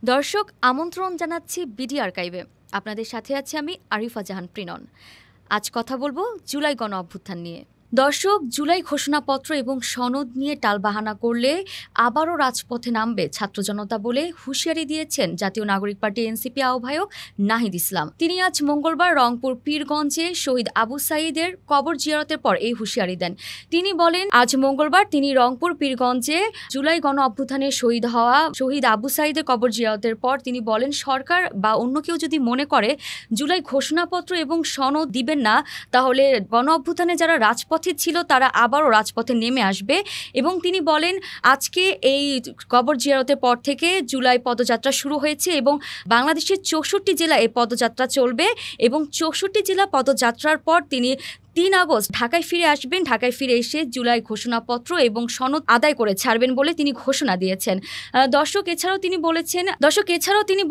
দর্শক আমন্ত্রণ জানাচ্ছি বিডি আর্কাইভে। আপনাদের সাথে আছি আমি আরিফা জাহান প্রিনন। আজ কথা বলবো জুলাই গণ অভ্যুত্থান নিয়ে। দর্শক, জুলাই ঘোষণাপত্র এবং সনদ নিয়ে টালবাহানা করলে আবারও রাজপথে নামবে ছাত্র জনতা বলে হুঁশিয়ারি দিয়েছেন জাতীয় নাগরিক পার্টি এনসিপি আহ্বায়ক নাহিদ ইসলাম। তিনি আজ মঙ্গলবার রংপুর পীরগঞ্জে শহীদ আবু সাঈদের কবর জিয়ারতের পর এই হুঁশিয়ারি দেন। তিনি বলেন, আজ মঙ্গলবার তিনি রংপুর পীরগঞ্জে জুলাই গণ অভ্যুত্থানে শহীদ হওয়া শহীদ আবু সাঈদের কবর জিয়ারতের পর তিনি বলেন, সরকার বা অন্য কেউ যদি মনে করে জুলাই ঘোষণাপত্র এবং সনদ দিবেন না, তাহলে গণ অভ্যুত্থানে যারা রাজপথে ছিল তারা আবারও রাজপথে নেমে আসবে। এবং তিনি বলেন, আজকে এই কবর জিয়ারতের পর থেকে জুলাই পদযাত্রা শুরু হয়েছে এবং বাংলাদেশের 64 জেলা এই পদযাত্রা চলবে এবং 64 জেলা পদযাত্রার পর তিনি 3 আগস্ট ঢাকায় ফিরে আসবেন। ঢাকায় ফিরে এসে জুলাই ঘোষণাপত্র এবং সনদ আদায় করে ছাড়বেন বলে তিনি ঘোষণা দিয়েছেন। দর্শক এছাড়াও তিনি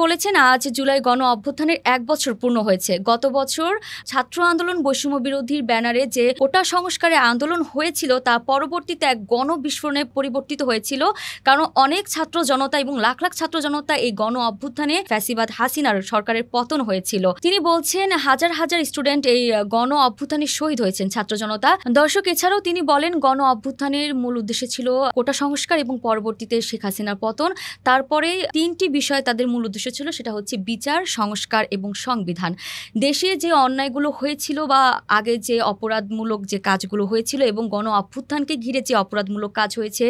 বলেছেন আজ জুলাই গণ অভ্যুত্থানের 1 বছর পূর্ণ হয়েছে। গত বছর ছাত্র আন্দোলন বৈষম্য বিরোধীর ব্যানারে যে কোটা সংস্কারের আন্দোলন হয়েছিল তা পরবর্তীতে এক গণ বিস্ফোরণে পরিবর্তিত হয়েছিল, কারণ অনেক ছাত্র জনতা এবং লাখ লাখ ছাত্র জনতা এই গণ অভ্যুত্থানে ফ্যাসিবাদ হাসিনার সরকারের পতন হয়েছিল। তিনি বলছেন হাজার হাজার স্টুডেন্ট এই গণ অভ্যুত্থানে শহীদ হয়েছেন ছাত্র জনতা। দর্শক এছাড়াও তিনি বলেন, গণ অভ্যুত্থানের মূল উদ্দেশ্য ছিল কোটা সংস্কার এবং পরবর্তীতে শেখ হাসিনার পতন। তারপরে 3টি বিষয় তাদের মূল উদ্দেশ্য ছিল, সেটা হচ্ছে বিচার, সংস্কার এবং সংবিধান। দেশে যে অন্যায়গুলো হয়েছিল বা আগে যে অপরাধমূলক যে কাজগুলো হয়েছিল এবং গণ অভ্যুত্থানকে ঘিরে যে অপরাধমূলক কাজ হয়েছে,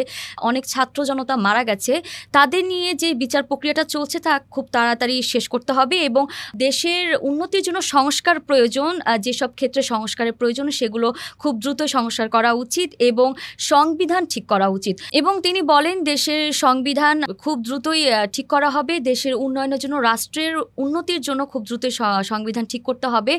অনেক ছাত্র জনতা মারা গেছে, তাদের নিয়ে যে বিচার প্রক্রিয়াটা চলছে তা খুব তাড়াতাড়ি শেষ করতে হবে এবং দেশের উন্নতির জন্য সংস্কার প্রয়োজন। যেসব ক্ষেত্রে সংস্কারের প্রয়োজন সেগুলো খুব দ্রুত সংস্কার করা উচিত এবং সংবিধান ঠিক করা উচিত। এবং তিনি বলেন, দেশের সংবিধান খুব দ্রুতই ঠিক করা হবে। দেশের উন্নয়নের জন্য, রাষ্ট্রের উন্নতির জন্য খুব দ্রুত সংবিধান ঠিক করতে হবে।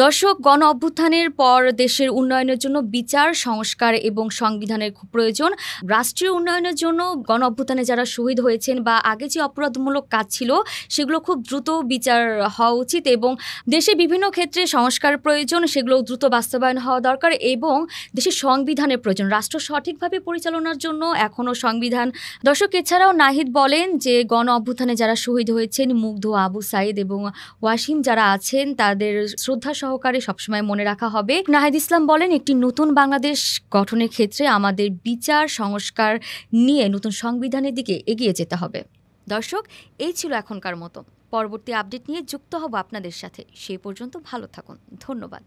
দর্শক, গণ অভ্যুত্থানের পর দেশের উন্নয়নের জন্য বিচার, সংস্কার এবং সংবিধানের খুব প্রয়োজন। রাষ্ট্রীয় উন্নয়নের জন্য গণ অভ্যুত্থানে যারা শহীদ হয়েছেন বা আগে যে অপরাধমূলক কাজ ছিল সেগুলো খুব দ্রুত বিচার হওয়া উচিত এবং দেশে বিভিন্ন ক্ষেত্রে সংস্কার প্রয়োজন, সেগুলো দ্রুত বাস্তবায়ন হওয়া দরকার এবং দেশের সংবিধানের প্রয়োজন রাষ্ট্র সঠিকভাবে পরিচালনার জন্য এখনও সংবিধান। দর্শক এছাড়াও নাহিদ বলেন যে গণ অভ্যুত্থানে যারা শহীদ হয়েছেন, মুগ্ধ, আবু সাঈদ এবং ওয়াসিম যারা আছেন, তাদের শ্রদ্ধা সহকারে সবসময় মনে রাখা হবে। নাহিদ ইসলাম বলেন, একটি নতুন বাংলাদেশ গঠনের ক্ষেত্রে আমাদের বিচার, সংস্কার নিয়ে নতুন সংবিধানের দিকে এগিয়ে যেতে হবে। দর্শক, এই ছিল এখনকার মতো। পরবর্তী আপডেট নিয়ে যুক্ত হব আপনাদের সাথে। সেই পর্যন্ত ভালো থাকুন। ধন্যবাদ।